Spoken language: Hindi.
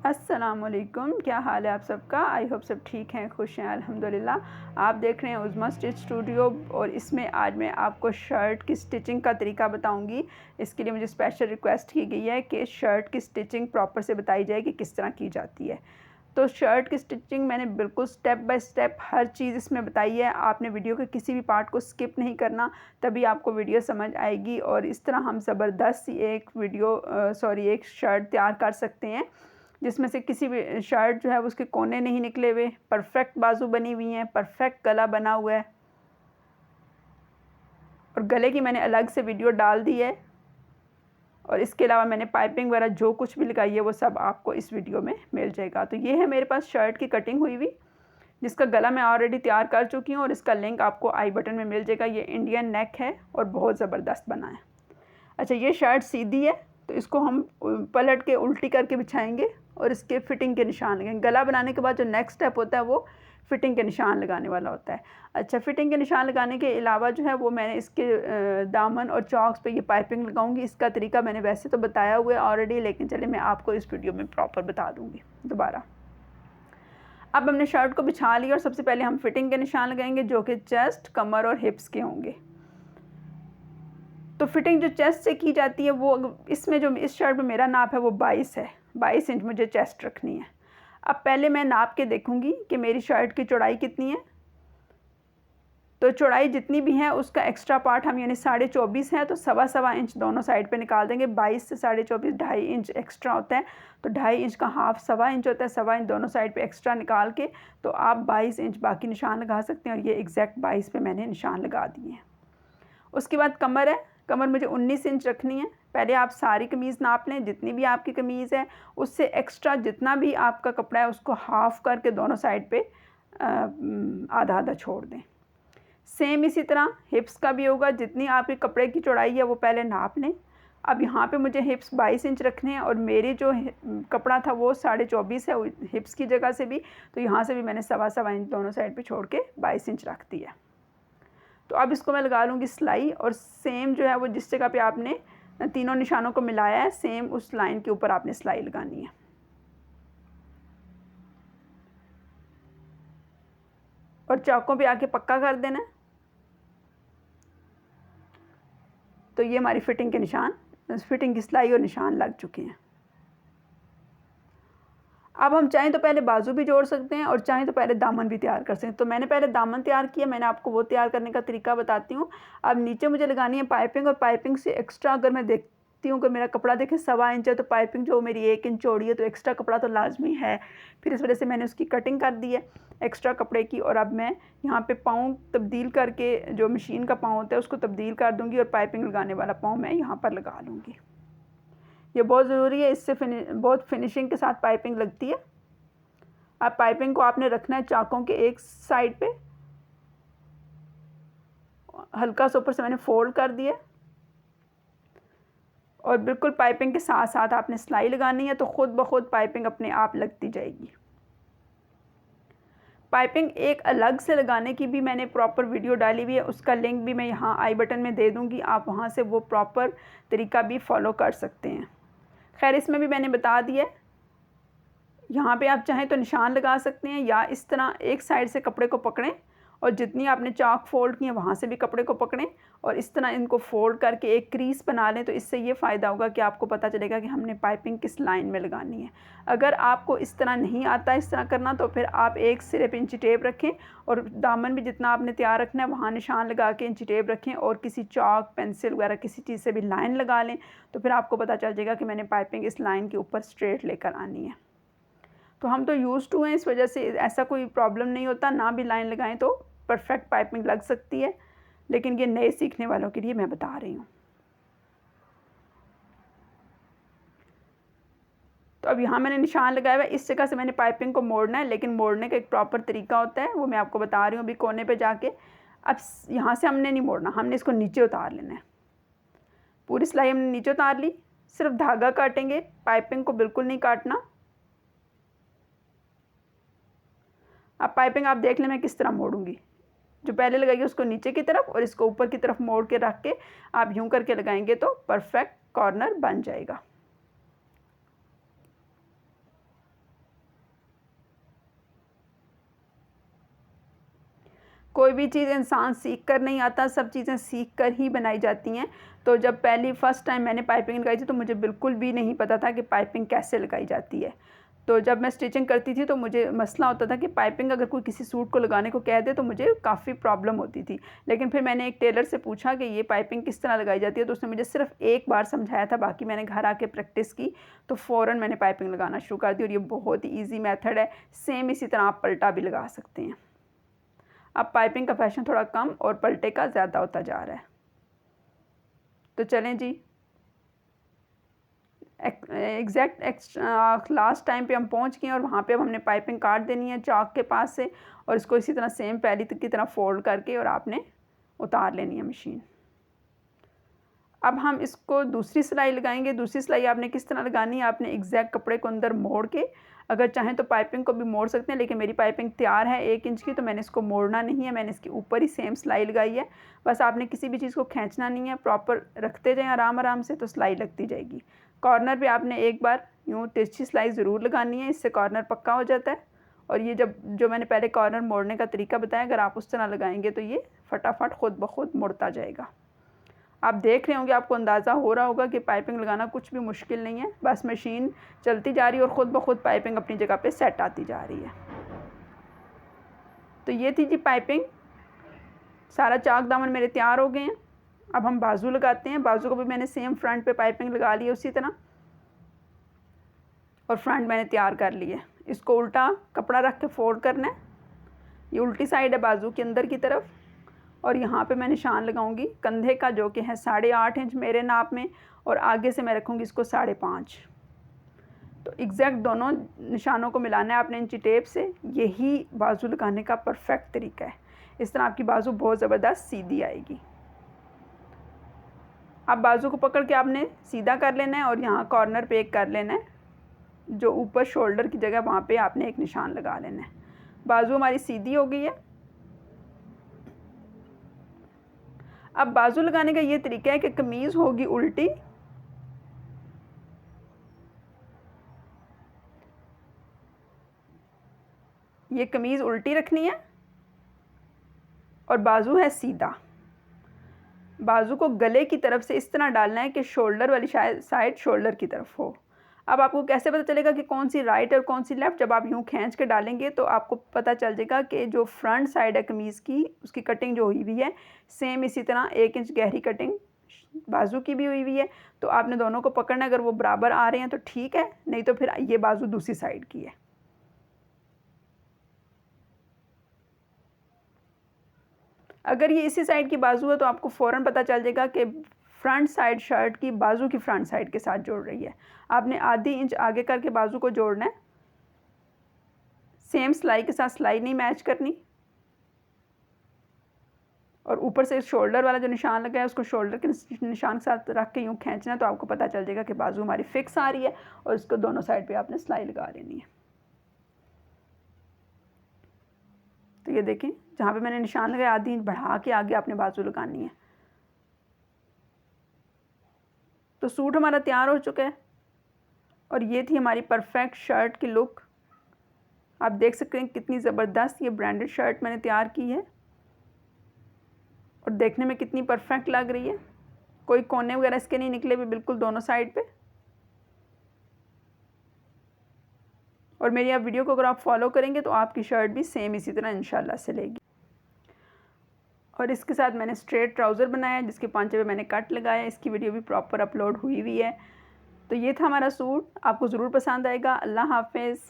अस्सलामुअलैकुम, क्या हाल है आप सबका। आई होप सब ठीक हैं, खुश हैं, अल्हम्दुलिल्लाह। आप देख रहे हैं उज़्मा स्टिच स्टूडियो और इसमें आज मैं आपको शर्ट की स्टिचिंग का तरीका बताऊंगी। इसके लिए मुझे स्पेशल रिक्वेस्ट की गई है कि शर्ट की स्टिचिंग प्रॉपर से बताई जाए कि किस तरह की जाती है। तो शर्ट की स्टिचिंग मैंने बिल्कुल स्टेप बाय स्टेप हर चीज़ इसमें बताई है। आपने वीडियो के किसी भी पार्ट को स्किप नहीं करना, तभी आपको वीडियो समझ आएगी और इस तरह हम ज़बरदस्त एक शर्ट तैयार कर सकते हैं जिसमें से किसी भी शर्ट जो है उसके कोने नहीं निकले हुए, परफेक्ट बाजू बनी हुई हैं, परफेक्ट गला बना हुआ है। और गले की मैंने अलग से वीडियो डाल दी है और इसके अलावा मैंने पाइपिंग वगैरह जो कुछ भी लगाई है वो सब आपको इस वीडियो में मिल जाएगा। तो ये है मेरे पास शर्ट की कटिंग हुई हुई, जिसका गला मैं ऑलरेडी तैयार कर चुकी हूँ और इसका लिंक आपको आई बटन में मिल जाएगा। ये इंडियन नेक है और बहुत ज़बरदस्त बना है। अच्छा, ये शर्ट सीधी है तो इसको हम पलट के उल्टी करके बिछाएंगे और इसके फिटिंग के निशान लगाएंगे। गला बनाने के बाद जो नेक्स्ट स्टेप होता है वो फिटिंग के निशान लगाने वाला होता है। अच्छा, फिटिंग के निशान लगाने के अलावा जो है वो मैंने इसके दामन और चॉक्स पे ये पाइपिंग लगाऊंगी। इसका तरीका मैंने वैसे तो बताया हुआ है ऑलरेडी, लेकिन चलिए मैं आपको इस वीडियो में प्रॉपर बता दूँगी दोबारा। अब हमने शर्ट को बिछा लिया और सबसे पहले हम फिटिंग के निशान लगाएंगे जो कि चेस्ट, कमर और हिप्स के होंगे। तो फिटिंग जो चेस्ट से की जाती है वो इसमें जो इस शर्ट में मेरा नाप है वो 22 है। 22 इंच मुझे चेस्ट रखनी है। अब पहले मैं नाप के देखूंगी कि मेरी शर्ट की चौड़ाई कितनी है। तो चौड़ाई जितनी भी है उसका एक्स्ट्रा पार्ट हम यानी 24.5 है तो 1.25 इंच दोनों साइड पे निकाल देंगे। 22 से 24.5 2.5 इंच एक्स्ट्रा होता है, तो 2.5 इंच का हाफ 1.25 इंच होता है। 1.25 इंच दोनों साइड पे एक्स्ट्रा निकाल के तो आप 22 इंच बाकी निशान लगा सकते हैं और ये एग्जैक्ट 22 पे मैंने निशान लगा दिए हैं। उसके बाद कमर है, कमर मुझे 19 इंच रखनी है। पहले आप सारी कमीज़ नाप लें, जितनी भी आपकी कमीज़ है उससे एक्स्ट्रा जितना भी आपका कपड़ा है उसको हाफ़ करके दोनों साइड पे आधा आधा छोड़ दें। सेम इसी तरह हिप्स का भी होगा, जितनी आपके कपड़े की चौड़ाई है वो पहले नाप लें। अब यहाँ पे मुझे हिप्स 22 इंच रखने हैं और मेरी जो कपड़ा था वो 24.5 है हिप्स की जगह से भी, तो यहाँ से भी मैंने 1.25 इंच दोनों साइड पे छोड़ के 22 इंच रख दिया। तो अब इसको मैं लगा लूँगी सिलाई और सेम जो है वो जिस जगह पे आपने तीनों निशानों को मिलाया है सेम उस लाइन के ऊपर आपने सिलाई लगानी है। और चाकों पे आके पक्का कर देना है। तो ये हमारी फिटिंग के निशान, फिटिंग की सिलाई और निशान लग चुके हैं। अब हम चाहें तो पहले बाजू भी जोड़ सकते हैं और चाहें तो पहले दामन भी तैयार कर सकते हैं। तो मैंने पहले दामन तैयार किया, मैंने आपको वो तैयार करने का तरीका बताती हूँ। अब नीचे मुझे लगानी है पाइपिंग और पाइपिंग से एक्स्ट्रा अगर मैं देखती हूँ कि मेरा कपड़ा देखें 1.25 इंच है तो पाइपिंग जो मेरी 1 इंच चौड़ी है तो एक्स्ट्रा कपड़ा तो लाजमी है। फिर इस वजह से मैंने उसकी कटिंग कर दी है एक्स्ट्रा कपड़े की। और अब मैं यहाँ पर पाँव तब्दील करके जो मशीन का पाँव होता है उसको तब्दील कर दूँगी और पाइपिंग लगाने वाला पाँव मैं यहाँ पर लगा लूँगी। ये बहुत ज़रूरी है, इससे बहुत फिनिशिंग के साथ पाइपिंग लगती है। अब पाइपिंग को आपने रखना है चाकों के एक साइड पे, हल्का सा ऊपर से मैंने फोल्ड कर दिया और बिल्कुल पाइपिंग के साथ साथ आपने सिलाई लगानी है तो खुद ब खुद पाइपिंग अपने आप लगती जाएगी। पाइपिंग एक अलग से लगाने की भी मैंने प्रॉपर वीडियो डाली हुई है, उसका लिंक भी मैं यहाँ आई बटन में दे दूँगी, आप वहाँ से वो प्रॉपर तरीका भी फॉलो कर सकते हैं। खैर इसमें भी मैंने बता दिया। यहाँ पे आप चाहें तो निशान लगा सकते हैं या इस तरह एक साइड से कपड़े को पकड़ें और जितनी आपने चाक फोल्ड की है वहाँ से भी कपड़े को पकड़ें और इस तरह इनको फोल्ड करके एक क्रीज बना लें। तो इससे ये फ़ायदा होगा कि आपको पता चलेगा कि हमने पाइपिंग किस लाइन में लगानी है। अगर आपको इस तरह नहीं आता इस तरह करना तो फिर आप एक सिरे पे इंची टेप रखें और दामन भी जितना आपने तैयार रखना है वहाँ निशान लगा के इंची टेप रखें और किसी चाक पेंसिल वगैरह किसी चीज़ से भी लाइन लगा लें। तो फिर आपको पता चल जाएगा कि मैंने पाइपिंग इस लाइन के ऊपर स्ट्रेट लेकर आनी है। तो हम तो यूज़ टू हैं, इस वजह से ऐसा कोई प्रॉब्लम नहीं होता, ना भी लाइन लगाएं तो परफेक्ट पाइपिंग लग सकती है। लेकिन ये नए सीखने वालों के लिए मैं बता रही हूँ। तो अब यहाँ मैंने निशान लगाया हुआ है, इस जगह से मैंने पाइपिंग को मोड़ना है, लेकिन मोड़ने का एक प्रॉपर तरीका होता है वो मैं आपको बता रही हूँ अभी कोने पे जाके। अब यहाँ से हमने नहीं मोड़ना, हमने इसको नीचे उतार लेना है। पूरी सिलाई हमने नीचे उतार ली, सिर्फ धागा काटेंगे, पाइपिंग को बिल्कुल नहीं काटना। अब पाइपिंग आप देख लें मैं किस तरह मोड़ूंगी। जो पहले लगाइए उसको नीचे की तरफ और इसको ऊपर की तरफ मोड़ के रख के आप यूं करके लगाएंगे तो परफेक्ट कॉर्नर बन जाएगा। कोई भी चीज़ इंसान सीख कर नहीं आता, सब चीज़ें सीख कर ही बनाई जाती हैं। तो जब फर्स्ट टाइम मैंने पाइपिंग लगाई थी तो मुझे बिल्कुल भी नहीं पता था कि पाइपिंग कैसे लगाई जाती है। तो जब मैं स्टिचिंग करती थी तो मुझे मसला होता था कि पाइपिंग अगर कोई किसी सूट को लगाने को कह दे तो मुझे काफ़ी प्रॉब्लम होती थी। लेकिन फिर मैंने एक टेलर से पूछा कि ये पाइपिंग किस तरह लगाई जाती है, तो उसने मुझे सिर्फ एक बार समझाया था, बाकी मैंने घर आके प्रैक्टिस की तो फ़ौरन मैंने पाइपिंग लगाना शुरू कर दी। और ये बहुत ही ईजी मेथड है। सेम इसी तरह आप पलटा भी लगा सकते हैं। अब पाइपिंग का फैशन थोड़ा कम और पलटे का ज़्यादा होता जा रहा है। तो चलें जी, एग्जैक्ट लास्ट टाइम पे हम पहुंच गए और वहाँ पे अब हमने पाइपिंग काट देनी है चाक के पास से, और इसको इसी तरह सेम पहली की तरह फोल्ड करके और आपने उतार लेनी है मशीन। अब हम इसको दूसरी सिलाई लगाएंगे। दूसरी सिलाई आपने किस तरह लगानी है, आपने एग्जैक्ट कपड़े को अंदर मोड़ के, अगर चाहें तो पाइपिंग को भी मोड़ सकते हैं, लेकिन मेरी पाइपिंग तैयार है 1 इंच की तो मैंने इसको मोड़ना नहीं है, मैंने इसके ऊपर ही सेम सिलाई लगाई है। बस आपने किसी भी चीज़ को खींचना नहीं है, प्रॉपर रखते जाएं आराम आराम से तो सिलाई लगती जाएगी। कॉर्नर पे आपने एक बार यूँ तिरछी सिलाई ज़रूर लगानी है, इससे कॉर्नर पक्का हो जाता है। और ये जो मैंने पहले कॉर्नर मोड़ने का तरीका बताया, अगर आप उस तरह लगाएंगे तो ये फटाफट खुद ब खुद मुड़ता जाएगा। आप देख रहे होंगे, आपको अंदाज़ा हो रहा होगा कि पाइपिंग लगाना कुछ भी मुश्किल नहीं है, बस मशीन चलती जा रही है और ख़ुद ब खुद पाइपिंग अपनी जगह पे सेट आती जा रही है। तो ये थी जी पाइपिंग। सारा चाक दामन मेरे तैयार हो गए हैं। अब हम बाजू लगाते हैं। बाजू को भी मैंने सेम फ्रंट पे पाइपिंग लगा ली है उसी तरह, और फ्रंट मैंने तैयार कर ली है। इसको उल्टा कपड़ा रख के फोल्ड करना है। ये उल्टी साइड है बाजू के अंदर की तरफ, और यहाँ पे मैं निशान लगाऊंगी कंधे का, जो कि है 8.5 इंच मेरे नाप में, और आगे से मैं रखूँगी इसको 5.5। तो एग्जैक्ट दोनों निशानों को मिलाना है आपने इंची टेप से। यही बाजू लगाने का परफेक्ट तरीका है। इस तरह आपकी बाजू बहुत ज़बरदस्त सीधी आएगी। अब बाजू को पकड़ के आपने सीधा कर लेना है और यहाँ कॉर्नर पे एक कर लेना है, जो ऊपर शोल्डर की जगह वहाँ पे आपने एक निशान लगा लेना है। बाजू हमारी सीधी हो गई है। अब बाजू लगाने का ये तरीका है कि कमीज़ होगी उल्टी, ये कमीज़ उल्टी रखनी है और बाजू है सीधा। बाजू को गले की तरफ से इस तरह डालना है कि शोल्डर वाली साइड शोल्डर की तरफ हो। अब आपको कैसे पता चलेगा कि कौन सी राइट और कौन सी लेफ़्ट? जब आप यूँ खींच के डालेंगे तो आपको पता चल जाएगा कि जो फ्रंट साइड है कमीज़ की, उसकी कटिंग जो हुई हुई है सेम इसी तरह 1 इंच गहरी कटिंग बाजू की भी हुई हुई है। तो आपने दोनों को पकड़ना, अगर वो बराबर आ रहे हैं तो ठीक है, नहीं तो फिर ये बाजू दूसरी साइड की है। अगर ये इसी साइड की बाजू है तो आपको फ़ौरन पता चल जाएगा कि फ्रंट साइड शर्ट की बाजू की फ्रंट साइड के साथ जोड़ रही है। आपने आधी इंच आगे करके बाजू को जोड़ना है। सेम सिलाई के साथ सिलाई नहीं मैच करनी, और ऊपर से शोल्डर वाला जो निशान लगा है उसको शोल्डर के निशान के साथ रख के यूँ खींचना, तो आपको पता चल जाएगा कि बाजू हमारी फिक्स आ रही है, और इसको दोनों साइड पे आपने सिलाई लगा लेनी है। तो ये देखें, जहाँ पे मैंने निशान लगाया आधी इंच बढ़ा के आगे आपने बाजू लगानी है। तो सूट हमारा तैयार हो चुका है, और ये थी हमारी परफेक्ट शर्ट की लुक। आप देख सकते हैं कितनी ज़बरदस्त ये ब्रांडेड शर्ट मैंने तैयार की है, और देखने में कितनी परफेक्ट लग रही है। कोई कोने वगैरह इसके नहीं निकले भी, बिल्कुल दोनों साइड पे। और मेरी आप वीडियो को अगर आप फॉलो करेंगे तो आपकी शर्ट भी सेम इसी तरह इंशाल्लाह से लेगी। और इसके साथ मैंने स्ट्रेट ट्राउज़र बनाया, जिसके पांचे पे मैंने कट लगाया। इसकी वीडियो भी प्रॉपर अपलोड हुई हुई है। तो ये था हमारा सूट, आपको ज़रूर पसंद आएगा। अल्लाह हाफ़िज़।